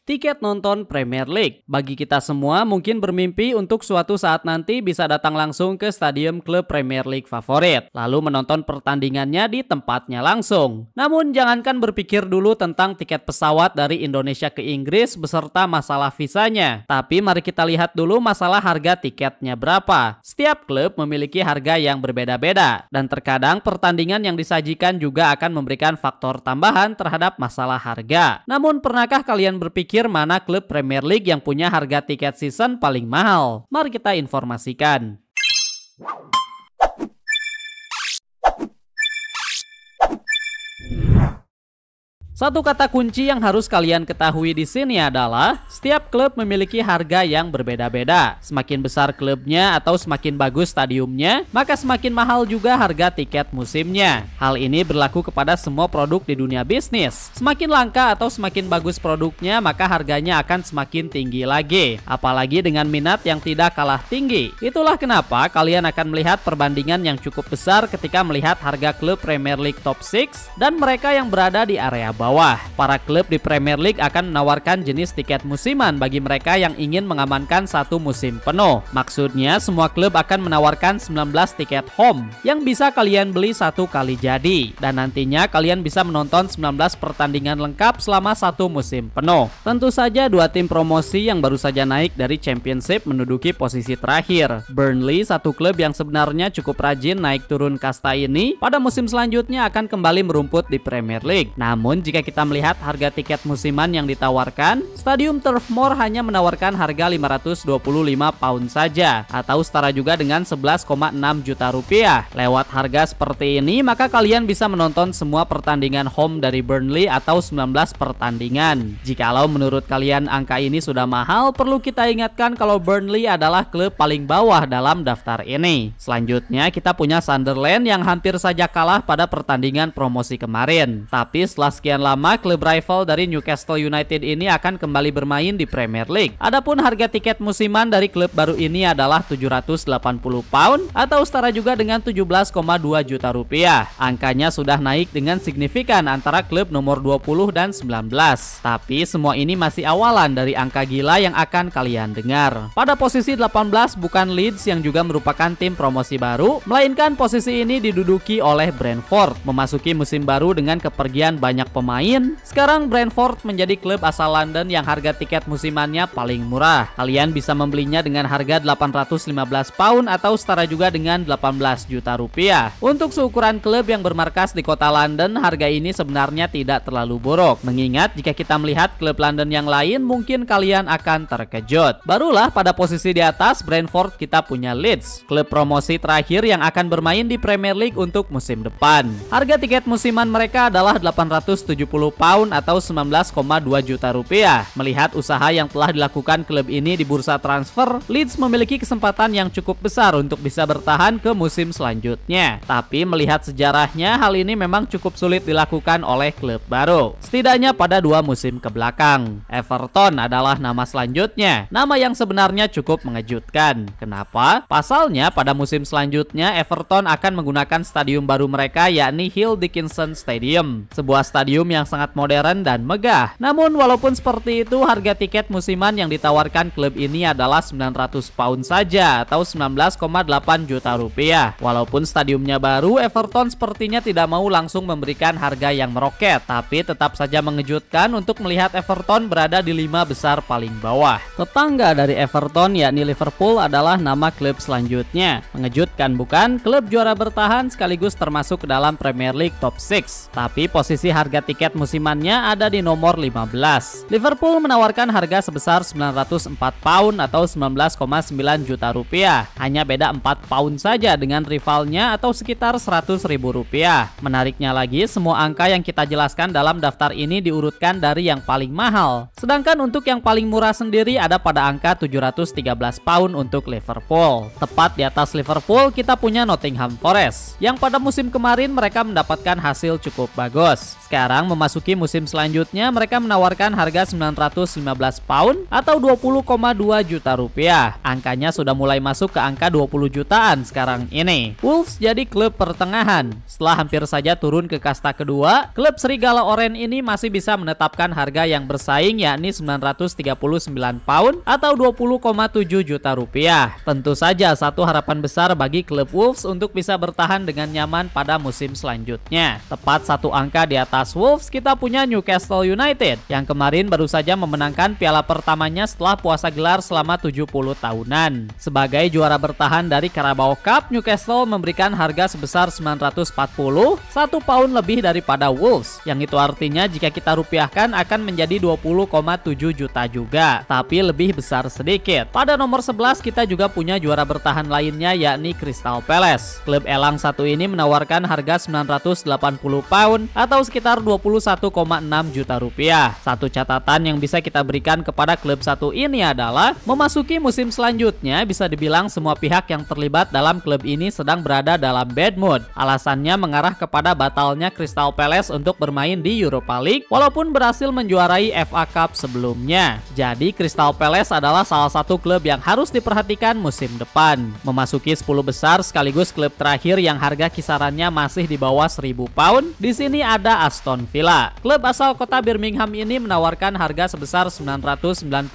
Tiket nonton Premier League. Bagi kita semua mungkin bermimpi untuk suatu saat nanti bisa datang langsung ke stadium klub Premier League favorit, lalu menonton pertandingannya di tempatnya langsung. Namun jangankan berpikir dulu tentang tiket pesawat dari Indonesia ke Inggris beserta masalah visanya. Tapi mari kita lihat dulu masalah harga tiketnya berapa. Setiap klub memiliki harga yang berbeda-beda, dan terkadang pertandingan yang disajikan juga akan memberikan faktor tambahan terhadap masalah harga. Namun pernahkah kalian berpikir mana klub Premier League yang punya harga tiket season paling mahal? Mari kita informasikan. Satu kata kunci yang harus kalian ketahui di sini adalah setiap klub memiliki harga yang berbeda-beda. Semakin besar klubnya atau semakin bagus stadiumnya, maka semakin mahal juga harga tiket musimnya. Hal ini berlaku kepada semua produk di dunia bisnis. Semakin langka atau semakin bagus produknya, maka harganya akan semakin tinggi lagi. Apalagi dengan minat yang tidak kalah tinggi. Itulah kenapa kalian akan melihat perbandingan yang cukup besar ketika melihat harga klub Premier League Top 6 dan mereka yang berada di area bawah. Para klub di Premier League akan menawarkan jenis tiket musiman bagi mereka yang ingin mengamankan satu musim penuh. Maksudnya semua klub akan menawarkan 19 tiket home yang bisa kalian beli satu kali jadi, dan nantinya kalian bisa menonton 19 pertandingan lengkap selama satu musim penuh. Tentu saja dua tim promosi yang baru saja naik dari Championship menduduki posisi terakhir. Burnley, satu klub yang sebenarnya cukup rajin naik turun kasta ini, pada musim selanjutnya akan kembali merumput di Premier League. Namun jika kita melihat harga tiket musiman yang ditawarkan, Stadium Turf Moor hanya menawarkan harga 525 pound saja, atau setara juga dengan 11,6 juta rupiah. Lewat harga seperti ini, maka kalian bisa menonton semua pertandingan home dari Burnley atau 19 pertandingan. Jikalau menurut kalian angka ini sudah mahal, perlu kita ingatkan kalau Burnley adalah klub paling bawah dalam daftar ini. Selanjutnya kita punya Sunderland yang hampir saja kalah pada pertandingan promosi kemarin. Tapi setelah sekian lama, klub rival dari Newcastle United ini akan kembali bermain di Premier League. Adapun harga tiket musiman dari klub baru ini adalah 780 pound atau setara juga dengan 17,2 juta rupiah. Angkanya sudah naik dengan signifikan antara klub nomor 20 dan 19. Tapi semua ini masih awalan dari angka gila yang akan kalian dengar. Pada posisi 18 bukan Leeds yang juga merupakan tim promosi baru, melainkan posisi ini diduduki oleh Brentford. Memasuki musim baru dengan kepergian banyak pemain, sekarang Brentford menjadi klub asal London yang harga tiket musimannya paling murah. Kalian bisa membelinya dengan harga 815 pound atau setara juga dengan 18 juta rupiah. Untuk seukuran klub yang bermarkas di kota London, harga ini sebenarnya tidak terlalu buruk. Mengingat jika kita melihat klub London yang lain, mungkin kalian akan terkejut. Barulah pada posisi di atas Brentford kita punya Leeds, klub promosi terakhir yang akan bermain di Premier League untuk musim depan. Harga tiket musiman mereka adalah 870 pound atau 19,2 juta rupiah. Melihat usaha yang telah dilakukan klub ini di bursa transfer, Leeds memiliki kesempatan yang cukup besar untuk bisa bertahan ke musim selanjutnya. Tapi melihat sejarahnya, hal ini memang cukup sulit dilakukan oleh klub baru. Setidaknya pada dua musim ke belakang. Everton adalah nama selanjutnya, nama yang sebenarnya cukup mengejutkan. Kenapa? Pasalnya pada musim selanjutnya Everton akan menggunakan stadium baru mereka, yakni Hill Dickinson Stadium, sebuah stadium yang sangat modern dan megah. Namun walaupun seperti itu, harga tiket musiman yang ditawarkan klub ini adalah 900 pound saja atau 19,8 juta rupiah. Walaupun stadiumnya baru, Everton sepertinya tidak mau langsung memberikan harga yang meroket, tapi tetap saja mengejutkan untuk melihat Everton berada di 5 besar paling bawah. Tetangga dari Everton yakni Liverpool adalah nama klub selanjutnya. Mengejutkan bukan? Klub juara bertahan sekaligus termasuk ke dalam Premier League Top 6. Tapi posisi harga tiket musimannya ada di nomor 15. Liverpool menawarkan harga sebesar 904 pound atau 19,9 juta rupiah. Hanya beda 4 pound saja dengan rivalnya atau sekitar 100 ribu rupiah. Menariknya lagi, semua angka yang kita jelaskan dalam daftar ini diurutkan dari yang paling mahal. Sedangkan untuk yang paling murah sendiri ada pada angka 713 pound untuk Liverpool. Tepat di atas Liverpool kita punya Nottingham Forest, yang pada musim kemarin mereka mendapatkan hasil cukup bagus. Sekarang memasuki musim selanjutnya mereka menawarkan harga 915 pound atau 20,2 juta rupiah. Angkanya sudah mulai masuk ke angka 20 jutaan sekarang ini. Wolves jadi klub pertengahan. Setelah hampir saja turun ke kasta kedua, klub Serigala Oranye ini masih bisa menetapkan harga yang bersaing yakni 939 pound atau 20,7 juta rupiah. Tentu saja satu harapan besar bagi klub Wolves untuk bisa bertahan dengan nyaman pada musim selanjutnya. Tepat satu angka di atas Wolves kita punya Newcastle United yang kemarin baru saja memenangkan piala pertamanya setelah puasa gelar selama 70 tahunan. Sebagai juara bertahan dari Carabao Cup, Newcastle memberikan harga sebesar 940, 1 pound lebih daripada Wolves, yang itu artinya jika kita rupiahkan akan menjadi 20,7 juta juga, tapi lebih besar sedikit. Pada nomor 11 kita juga punya juara bertahan lainnya yakni Crystal Palace. Klub elang satu ini menawarkan harga 980 pound atau sekitar 21,6 juta rupiah. Satu catatan yang bisa kita berikan kepada klub satu ini adalah memasuki musim selanjutnya bisa dibilang semua pihak yang terlibat dalam klub ini sedang berada dalam bad mood. Alasannya mengarah kepada batalnya Crystal Palace untuk bermain di Europa League walaupun berhasil menjuarai FA Cup sebelumnya. Jadi Crystal Palace adalah salah satu klub yang harus diperhatikan musim depan. Memasuki 10 besar sekaligus klub terakhir yang harga kisarannya masih di bawah 1000 pound. Di sini ada Aston Villa. Klub asal kota Birmingham ini menawarkan harga sebesar 992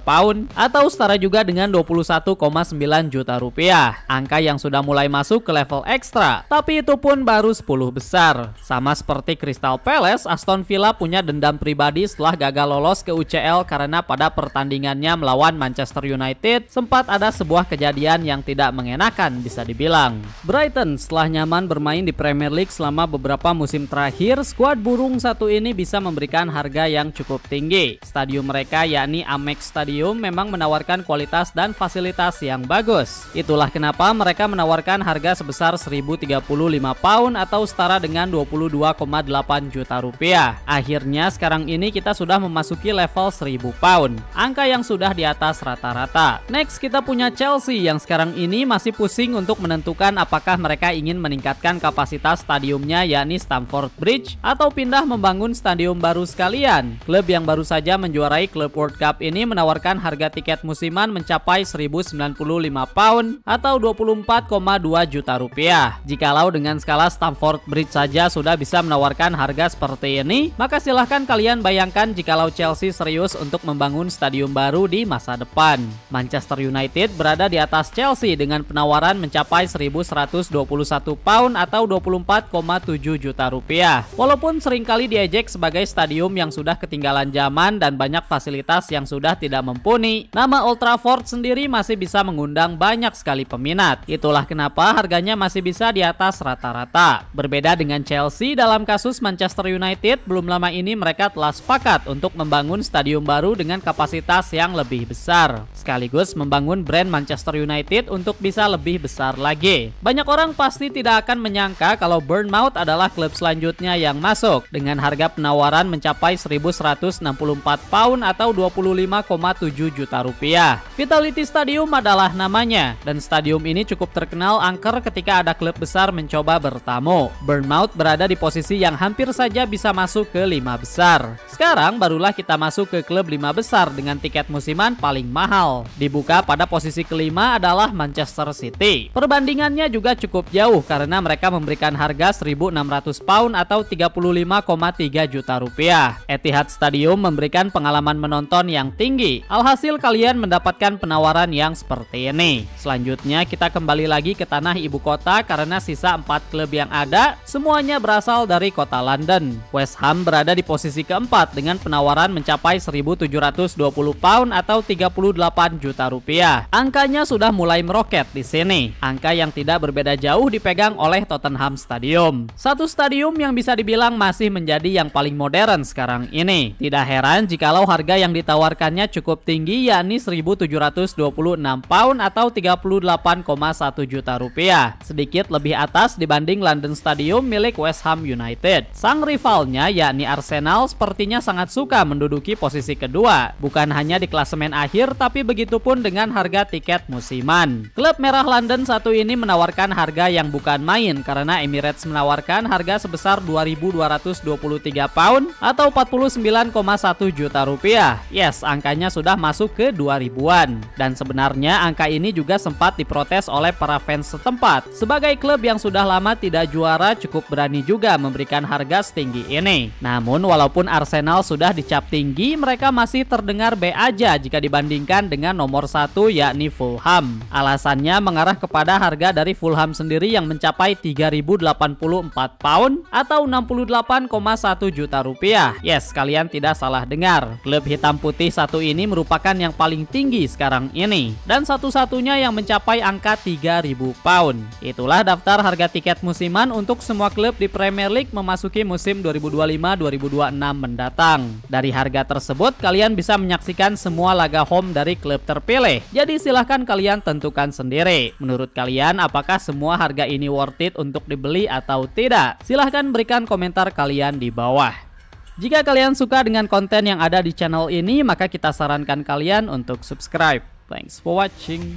pound atau setara juga dengan 21,9 juta rupiah. Angka yang sudah mulai masuk ke level ekstra, tapi itu pun baru 10 besar. Sama seperti Crystal Palace, Aston Villa punya dendam pribadi setelah gagal lolos ke UCL karena pada pertandingannya melawan Manchester United sempat ada sebuah kejadian yang tidak mengenakan bisa dibilang. Brighton setelah nyaman bermain di Premier League selama beberapa musim terakhir, skuad burung satu ini bisa memberikan harga yang cukup tinggi. Stadium mereka yakni Amex Stadium memang menawarkan kualitas dan fasilitas yang bagus. Itulah kenapa mereka menawarkan harga sebesar 1035 pound atau setara dengan 22,8 juta rupiah. Akhirnya sekarang ini kita sudah memasuki level 1000 pound, angka yang sudah di atas rata-rata. Next kita punya Chelsea yang sekarang ini masih pusing untuk menentukan apakah mereka ingin meningkatkan kapasitas stadiumnya yakni Stamford Bridge atau pindah membangun stadium baru sekalian. Klub yang baru saja menjuarai Club World Cup ini menawarkan harga tiket musiman mencapai 1095 pound atau 24,2 juta rupiah. Jikalau dengan skala Stamford Bridge saja sudah bisa menawarkan harga seperti ini, maka silahkan kalian bayangkan jikalau Chelsea serius untuk membangun stadium baru di masa depan. Manchester United berada di atas Chelsea dengan penawaran mencapai 1121 pound atau 24,7 juta rupiah. Walaupun seringkali diejek sebagai stadium yang sudah ketinggalan zaman dan banyak fasilitas yang sudah tidak mumpuni, nama Old Trafford sendiri masih bisa mengundang banyak sekali peminat. Itulah kenapa harganya masih bisa di atas rata-rata. Berbeda dengan Chelsea, dalam kasus Manchester United, belum lama ini mereka telah sepakat untuk membangun stadium baru dengan kapasitas yang lebih besar, sekaligus membangun brand Manchester United untuk bisa lebih besar lagi. Banyak orang pasti tidak akan menyangka kalau Bournemouth adalah klub selanjutnya yang masuk dengan harga penawaran mencapai 1164 pound atau 25,7 juta rupiah. Vitality Stadium adalah namanya dan stadium ini cukup terkenal angker ketika ada klub besar mencoba bertamu. Bournemouth berada di posisi yang hampir saja bisa masuk ke 5 besar. Sekarang barulah kita masuk ke klub 5 besar dengan tiket musiman paling mahal. Dibuka pada posisi kelima adalah Manchester City. Perbandingannya juga cukup jauh karena mereka memberikan harga 1600 pound atau 35,3 juta rupiah. Etihad Stadium memberikan pengalaman menonton yang tinggi. Alhasil kalian mendapatkan penawaran yang seperti ini. Selanjutnya kita kembali lagi ke tanah ibu kota karena sisa 4 klub yang ada semuanya berasal dari kota London. West Ham berada di posisi keempat dengan penawaran mencapai 1720 pound atau 38 juta rupiah. Angkanya sudah mulai meroket di sini. Angka yang tidak berbeda jauh dipegang oleh Tottenham Stadium. Satu stadium yang bisa dibilang masih menjadi yang paling modern sekarang ini. Tidak heran jikalau harga yang ditawarkannya cukup tinggi yakni 1726 pound atau 38,1 juta rupiah. Sedikit lebih atas dibanding London Stadium milik West Ham United. Sang rivalnya yakni Arsenal sepertinya sangat suka menduduki posisi kedua. Bukan hanya di klasemen akhir tapi begitu pun dengan harga tiket musiman. Klub merah London satu ini menawarkan harga yang bukan main karena Emirates menawarkan harga sebesar 2.200 pound atau 49,1 juta rupiah. Yes, angkanya sudah masuk ke 2000-an. Dan sebenarnya angka ini juga sempat diprotes oleh para fans setempat. Sebagai klub yang sudah lama tidak juara, cukup berani juga memberikan harga setinggi ini. Namun walaupun Arsenal sudah dicap tinggi, mereka masih terdengar B aja jika dibandingkan dengan nomor 1 yakni Fulham. Alasannya mengarah kepada harga dari Fulham sendiri yang mencapai 3.084 pound atau 68,1 juta rupiah. Yes, kalian tidak salah dengar. Klub hitam putih satu ini merupakan yang paling tinggi sekarang ini dan satu-satunya yang mencapai angka 3.000 pound. Itulah daftar harga tiket musiman untuk semua klub di Premier League memasuki musim 2025-2026 mendatang. Dari harga tersebut kalian bisa menyaksikan semua laga home dari klub terpilih. Jadi silahkan kalian tentukan sendiri. Menurut kalian apakah semua harga ini worth it untuk dibeli atau tidak? Silahkan berikan komentar kalian di bawah. Jika kalian suka dengan konten yang ada di channel ini, maka kita sarankan kalian untuk subscribe. Thanks for watching.